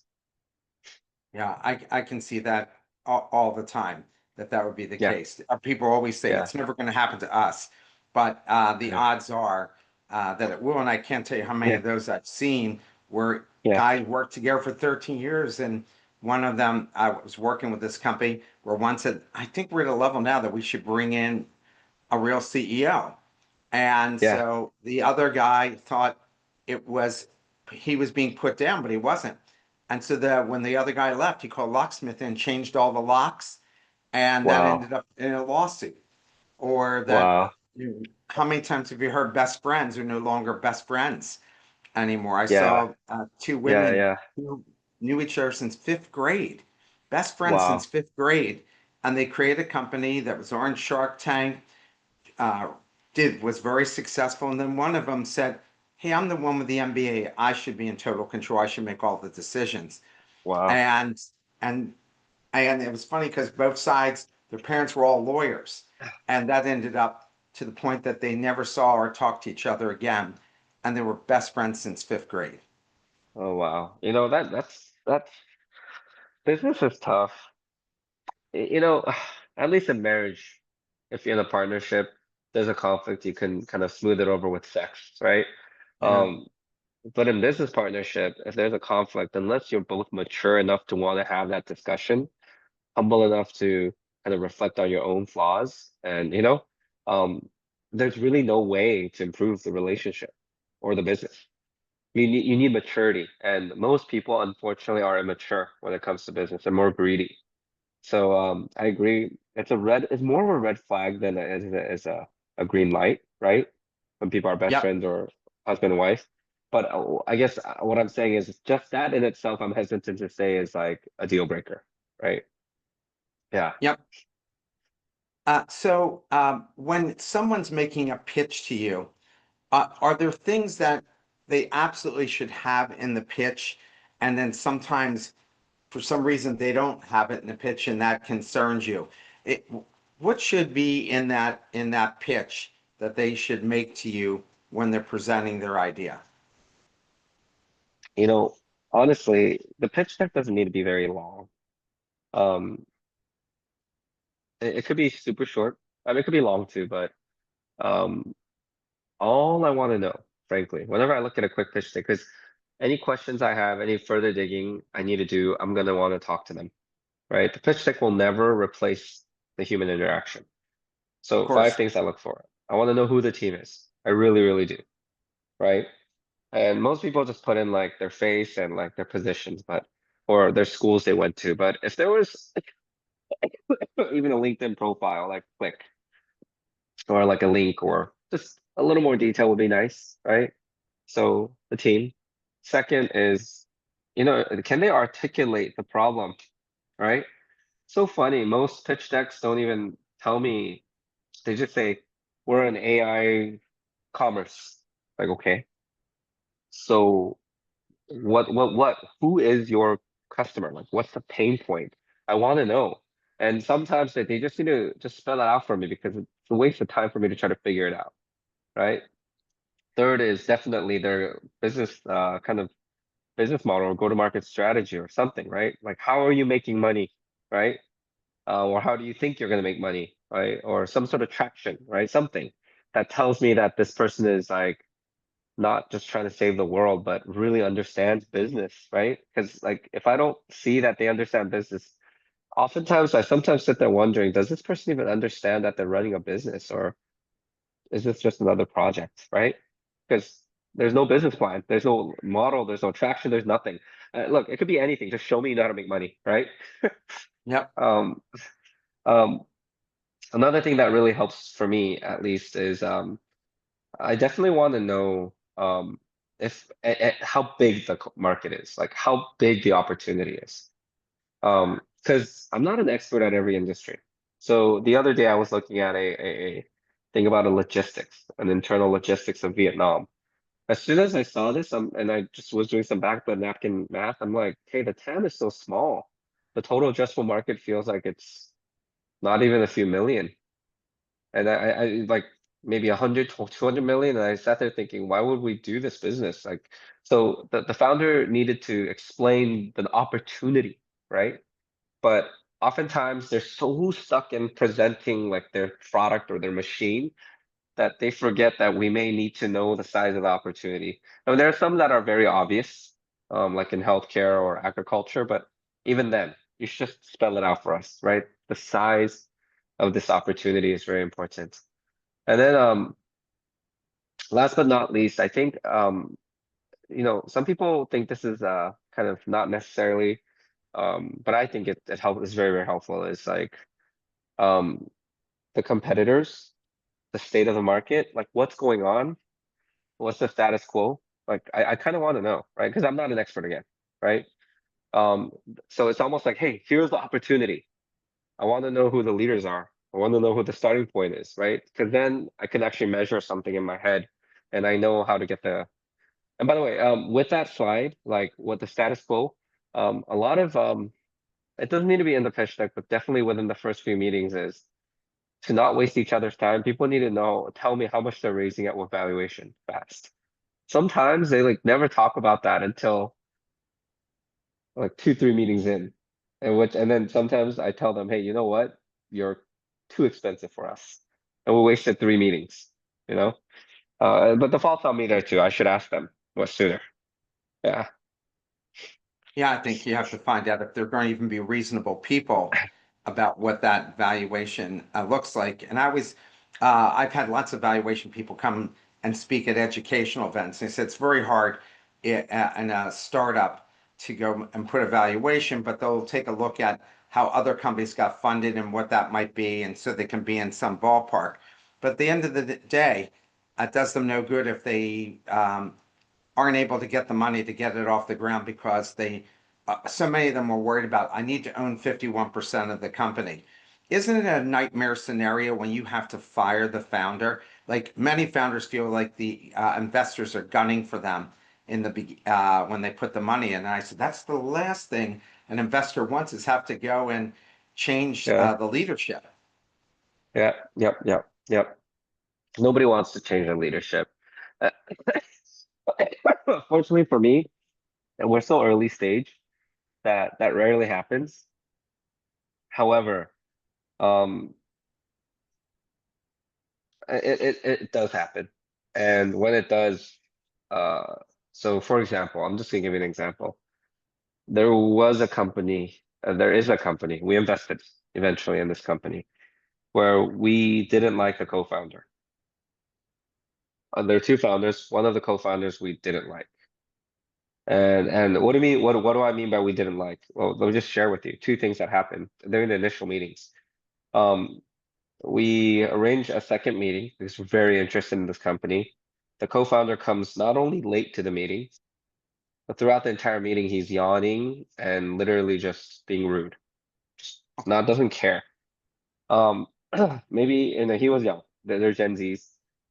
Speaker 1: Yeah, I can see that all the time, that would be the
Speaker 2: Yeah,
Speaker 1: case. People always say
Speaker 2: yeah,
Speaker 1: it's never going to happen to us, but the
Speaker 2: yeah,
Speaker 1: odds are that it will. And I can't tell you how many
Speaker 2: yeah,
Speaker 1: of those I've seen where
Speaker 2: yeah,
Speaker 1: guys worked together for 13 years. And one of them, I was working with this company where one said, I think we're at a level now that we should bring in a real CEO. And
Speaker 2: yeah.
Speaker 1: so the other guy thought it was he was being put down, but he wasn't. And so when the other guy left, he called locksmith and changed all the locks, and that
Speaker 2: Wow,
Speaker 1: ended up in a lawsuit. Or that
Speaker 2: wow.
Speaker 1: how many times have you heard best friends are no longer best friends anymore? I
Speaker 2: Yeah,
Speaker 1: saw two
Speaker 2: yeah,
Speaker 1: women
Speaker 2: yeah.
Speaker 1: who knew each other since fifth grade, best friends since
Speaker 2: Wow,
Speaker 1: fifth grade, and they created a company that was on Shark Tank, uh, was very successful. And then one of them said, "Hey, I'm the one with the MBA. I should be in total control. I should make all the decisions."
Speaker 2: wow,
Speaker 1: And and and it was funny because both sides, their parents were all lawyers, and that ended up to the point that they never saw or talked to each other again, and they were best friends since fifth grade.
Speaker 2: oh wow. You know, that's business is tough. you know, at least in marriage, if you're in a partnership, there's a conflict, you can kind of smooth it over with sex, right?
Speaker 1: Yeah.
Speaker 2: Um, but in business partnership, if there's a conflict, unless you're both mature enough to want to have that discussion, humble enough to kind of reflect on your own flaws, and um, there's really no way to improve the relationship or the business. You need maturity, and most people unfortunately are immature when it comes to business and more greedy. So I agree. It's more of a red flag than it is a green light, right? When people are best
Speaker 1: Yep.
Speaker 2: friends or husband and wife. But I guess what I'm saying is just that in itself, I'm hesitant to say is like a deal breaker, right? Yeah.
Speaker 1: Yep. So when someone's making a pitch to you, are there things that they absolutely should have in the pitch, and then sometimes for some reason they don't have it in the pitch, and that concerns you? It, what should be in that pitch that they should make to you when they're presenting their idea?
Speaker 2: You know, honestly, the pitch deck doesn't need to be very long. Um, it could be super short. I mean, it could be long too, but um, all I want to know, frankly, whenever I look at a quick pitch deck, because any questions I have, any further digging I need to do, I'm gonna want to talk to them, right? The pitch deck will never replace the human interaction.
Speaker 1: Of
Speaker 2: So five
Speaker 1: course.
Speaker 2: things I look for. I want to know who the team is. I really, really do, right? And most people just put in like their face and like their positions, but or their schools they went to. But if there was even a LinkedIn profile, like click or like a link or just a little more detail would be nice, right? So the team. Second is, can they articulate the problem, right? So funny. Most pitch decks don't even tell me. They just say we're an AI commerce. Like, okay, so who is your customer? Like, what's the pain point? I want to know. And sometimes they just need to just spell it out for me because it's a waste of time for me to try to figure it out, right? Third is definitely their business, kind of business model or go-to-market strategy or something, right? Like, how are you making money, right? Or how do you think you're going to make money, right? Or some sort of traction, right? Something that tells me that this person is like not just trying to save the world, but really understands business, right? Because like if I don't see that they understand business, oftentimes I sometimes sit there wondering, does this person even understand that they're running a business, or is this just another project, right? Because there's no business plan, there's no model, there's no traction, there's nothing. Look, it could be anything. Just show me you know how to make money, right?
Speaker 1: Yep.
Speaker 2: Um, um, Another thing that really helps for me, at least, is I definitely want to know if how big the market is, like how big the opportunity is. Because I'm not an expert at every industry. So the other day I was looking at a thing about a logistics, an internal logistics of Vietnam. As soon as I saw this, and I just was doing some back of the napkin math, I'm like, hey, the TAM is so small. The total addressable market feels like it's not even a few million. And I like maybe 100 to 200 million. And I sat there thinking, why would we do this business? Like, so the founder needed to explain the opportunity, right? But oftentimes they're so stuck in presenting like their product or their machine that they forget that we may need to know the size of the opportunity. I mean, there are some that are very obvious, like in healthcare or agriculture, but even then, you should just spell it out for us, right? The size of this opportunity is very important. And then last but not least, I think some people think this is kind of not necessarily but I think it helps is very, very helpful is like um the competitors, the state of the market, like what's going on, what's the status quo? Like I kind of want to know, right? Because I'm not an expert again, right? Um so it's almost like, hey, here's the opportunity. I want to know who the leaders are. I want to know who the starting point is, right? Because then I can actually measure something in my head and I know how to get the. And by the way, with that slide, like what the status quo, a lot of it doesn't need to be in the pitch deck, but definitely within the first few meetings is to not waste each other's time. People need to tell me how much they're raising at what valuation fast. Sometimes they like never talk about that until like 2, 3 meetings in. And then sometimes I tell them, hey, you know what? You're too expensive for us. And we wasted 3 meetings, you know? But the fault's on me there too. I should ask them what sooner. Yeah.
Speaker 1: Yeah, I think you have to find out if they're going to even be reasonable people about what that valuation looks like. And I've had lots of valuation people come and speak at educational events. They said it's very hard in a startup to go and put a valuation, but they'll take a look at how other companies got funded and what that might be, and so they can be in some ballpark. But at the end of the day, it does them no good if they aren't able to get the money to get it off the ground because so many of them were worried about, I need to own 51% of the company. Isn't it a nightmare scenario when you have to fire the founder? Like many founders feel like the investors are gunning for them when they put the money in. And I said, that's the last thing an investor wants is have to go and change
Speaker 2: Yeah.
Speaker 1: the leadership.
Speaker 2: Yeah. Yep. Yep. Yep. Nobody wants to change their leadership. Uh, Fortunately for me, and we're still early stage, that rarely happens. However, um, it does happen. And when it does, uh, so for example, I'm just gonna give you an example. There is a company, we invested eventually in this company where we didn't like the co-founder. There are two founders. One of the co-founders we didn't like. And what do you mean? What do I mean by we didn't like? Well, let me just share with you two things that happened during the initial meetings. Um, we arranged a second meeting because we're very interested in this company. The co-founder comes not only late to the meeting, but throughout the entire meeting, he's yawning and literally just being rude. Just not doesn't care. Um, maybe and he was young. They're Gen Zs,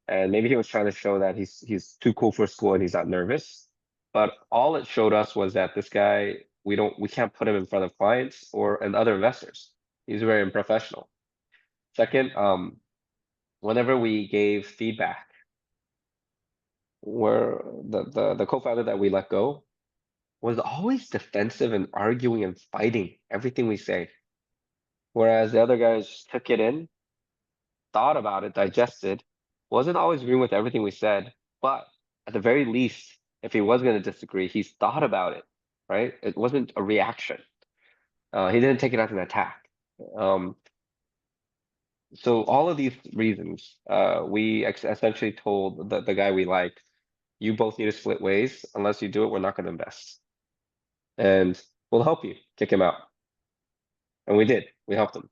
Speaker 2: and maybe he was trying to show that he's too cool for school and he's not nervous. But all it showed us was that this guy, we can't put him in front of clients or and other investors. He's very unprofessional. Second, whenever we gave feedback, where the co-founder that we let go was always defensive and arguing and fighting everything we say, whereas the other guys just took it in, thought about it, digested, wasn't always agreeing with everything we said, but at the very least, if he was going to disagree, he's thought about it, right? It wasn't a reaction. He didn't take it as an attack. Um, so all of these reasons, we essentially told the guy we liked, you both need to split ways. Unless you do it, we're not going to invest. And we'll help you kick him out. And we did. We helped him,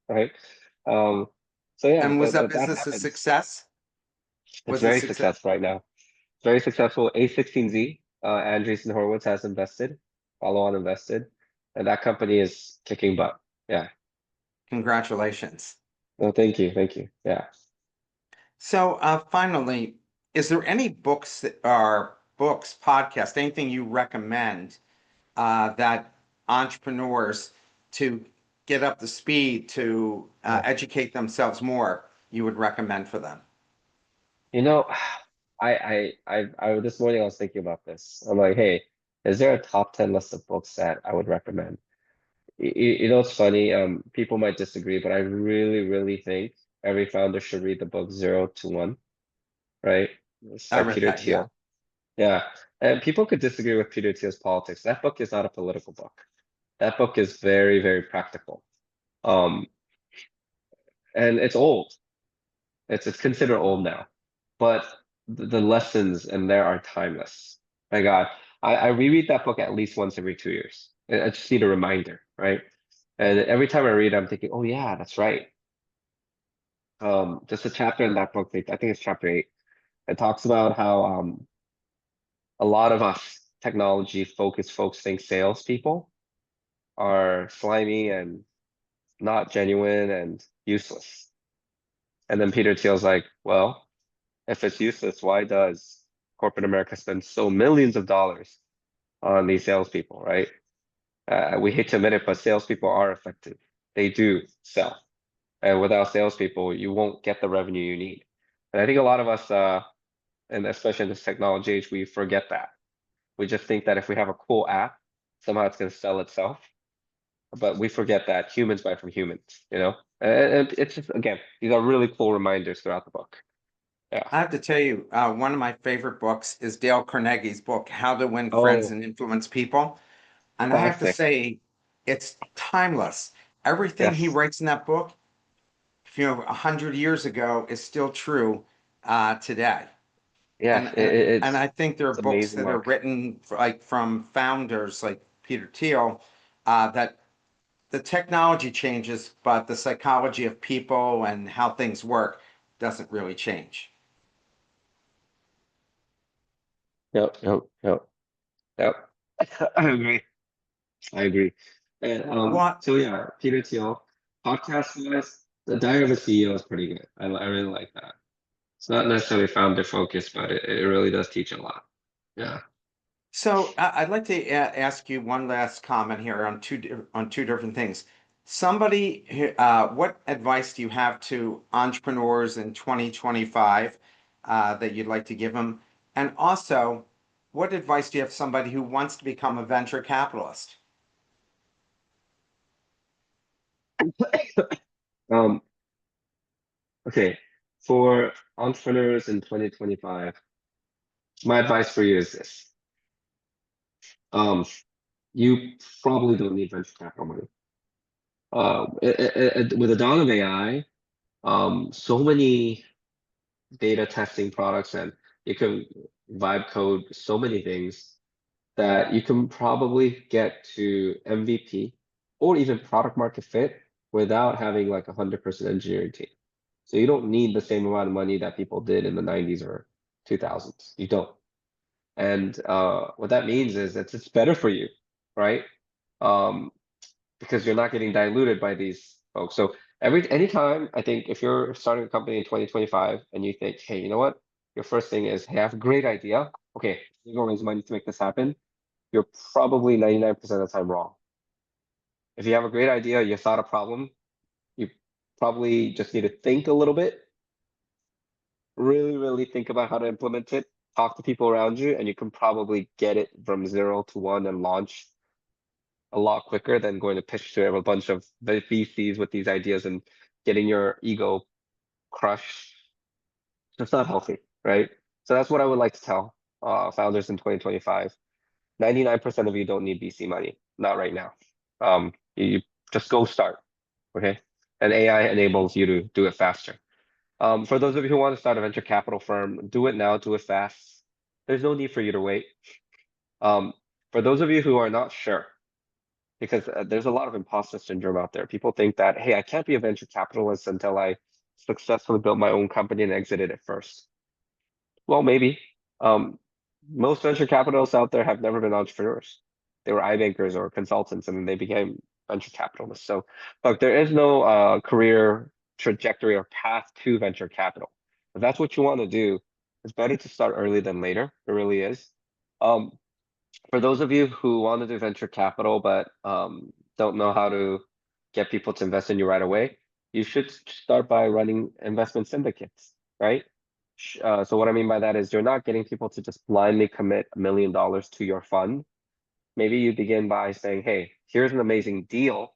Speaker 2: right? Um, so yeah,
Speaker 1: And was that
Speaker 2: that
Speaker 1: business a
Speaker 2: happens.
Speaker 1: success?
Speaker 2: It's
Speaker 1: Was it
Speaker 2: very
Speaker 1: success?
Speaker 2: successful right now. Very successful. A16Z, Andreessen Horowitz has invested, follow-on invested, and that company is kicking butt. Yeah.
Speaker 1: Congratulations.
Speaker 2: No, thank you. Thank you. Yeah.
Speaker 1: So, finally, is there any books that are books, podcasts, anything you recommend that entrepreneurs to get up to speed to
Speaker 2: Yeah.
Speaker 1: educate themselves more you would recommend for them?
Speaker 2: You know, this morning I was thinking about this. I'm like, hey, is there a top 10 list of books that I would recommend? You know, it's funny. People might disagree, but I really, really think every founder should read the book Zero to One, right? It's
Speaker 1: I
Speaker 2: by
Speaker 1: read
Speaker 2: Peter
Speaker 1: that, yeah.
Speaker 2: Thiel. Yeah. And people could disagree with Peter Thiel's politics. That book is not a political book. That book is very, very practical. Um, and it's old. It's considered old now, but the lessons in there are timeless. My God, I reread that book at least once every 2 years. I just need a reminder, right? And every time I read, I'm thinking, oh yeah, that's right. Just a chapter in that book, I think it's chapter 8. It talks about how a lot of us technology focused folks think salespeople are slimy and not genuine and useless. And then Peter Thiel's like, well, if it's useless, why does corporate America spend so millions of dollars on these salespeople, right? We hate to admit it, but salespeople are effective. They do sell. And without salespeople, you won't get the revenue you need. And I think a lot of us, and especially in this technology age, we forget that. We just think that if we have a cool app, somehow it's going to sell itself. but we forget that humans buy from humans, you know? And it's just, again, these are really cool reminders throughout the book. Yeah.
Speaker 1: I have to tell you, one of my favorite books is Dale Carnegie's book, How to Win Friends
Speaker 2: Oh,
Speaker 1: and Influence People. And I have to
Speaker 2: classic.
Speaker 1: say, it's timeless. Everything he
Speaker 2: Yes.
Speaker 1: writes in that book, 100 years ago, is still true today.
Speaker 2: Yes,
Speaker 1: And I think there are
Speaker 2: it's
Speaker 1: books
Speaker 2: amazing,
Speaker 1: that are
Speaker 2: Mark.
Speaker 1: written like from founders like Peter Thiel that the technology changes, but the psychology of people and how things work doesn't really change.
Speaker 2: Yep, yep, yep, yep. I agree. I agree. And
Speaker 1: What?
Speaker 2: so yeah, Peter Thiel, podcast wise, the Diary of a CEO is pretty good. I really like that. It's not necessarily founder focused, but it really does teach a lot. Yeah.
Speaker 1: So I'd like to ask you one last comment here on on two different things. What advice do you have to entrepreneurs in 2025 that you'd like to give them? And also, what advice do you have to somebody who wants to become a venture capitalist?
Speaker 2: Um, okay. For entrepreneurs in 2025, my advice for you is this. Um, you probably don't need venture capital money. With the dawn of AI, so many data testing products and you can vibe code so many things that you can probably get to MVP or even product market fit without having like 100% engineering team. So you don't need the same amount of money that people did in the 90s or 2000s. You don't. And what that means is that it's better for you, right? Um, because you're not getting diluted by these folks. So anytime I think if you're starting a company in 2025 and you think, hey, you know what? Your first thing is, hey, I have a great idea. Okay, you're going to raise money to make this happen. You're probably 99% of the time wrong. If you have a great idea, you thought a problem, you probably just need to think a little bit, really, really think about how to implement it, talk to people around you, and you can probably get it from 0 to 1 and launch a lot quicker than going to pitch to a bunch of VCs with these ideas and getting your ego crushed. That's not healthy, right? So that's what I would like to tell founders in 2025. 99% of you don't need VC money, not right now. You just go start, okay? And AI enables you to do it faster. For those of you who want to start a venture capital firm, do it now, do it fast. There's no need for you to wait. Um, for those of you who are not sure, because there's a lot of imposter syndrome out there. People think that, hey, I can't be a venture capitalist until I successfully built my own company and exited it first. Well, maybe. Um, Most venture capitalists out there have never been entrepreneurs. They were iBankers or consultants, and then they became venture capitalists. So, look, there is no career trajectory or path to venture capital. If that's what you want to do, it's better to start early than later. It really is. Um, for those of you who want to do venture capital but don't know how to get people to invest in you right away, you should start by running investment syndicates, right? So what I mean by that is you're not getting people to just blindly commit $1 million to your fund. Maybe you begin by saying, hey, here's an amazing deal.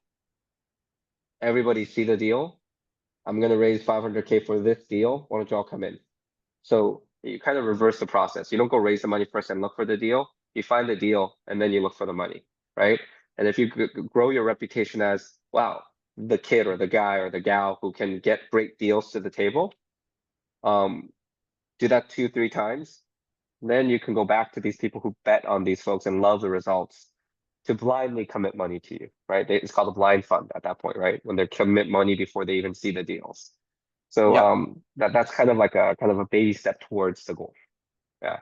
Speaker 2: Everybody see the deal. I'm going to raise 500K for this deal. Why don't you all come in? So you kind of reverse the process. You don't go raise the money first and look for the deal. You find the deal and then you look for the money, right? And if you grow your reputation as, wow, the kid or the guy or the gal who can get great deals to the table, um, do that 2, 3 times, then you can go back to these people who bet on these folks and love the results to blindly commit money to you, right? It's called a blind fund at that point, right? When they commit money before they even see the deals. So
Speaker 1: Yeah.
Speaker 2: that's kind of like a kind of a baby step towards the goal. Yeah.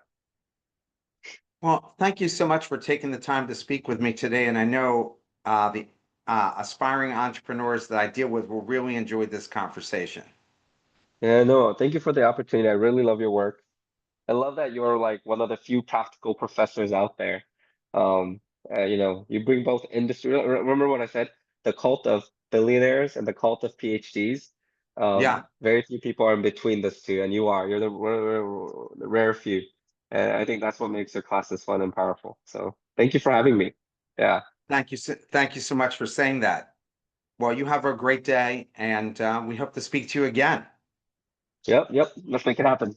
Speaker 1: Well, thank you so much for taking the time to speak with me today. And I know the aspiring entrepreneurs that I deal with will really enjoy this conversation.
Speaker 2: Yeah, no, thank you for the opportunity. I really love your work. I love that you're like one of the few practical professors out there. Um, you bring both industry. Remember what I said? The cult of billionaires and the cult of PhDs.
Speaker 1: Yeah.
Speaker 2: Very few people are in between those two, and you are. You're the rare few. And I think that's what makes your classes fun and powerful. So thank you for having me. Yeah.
Speaker 1: Thank you so much for saying that. Well, you have a great day, and we hope to speak to you again.
Speaker 2: Yep, yep. Let's make it happen.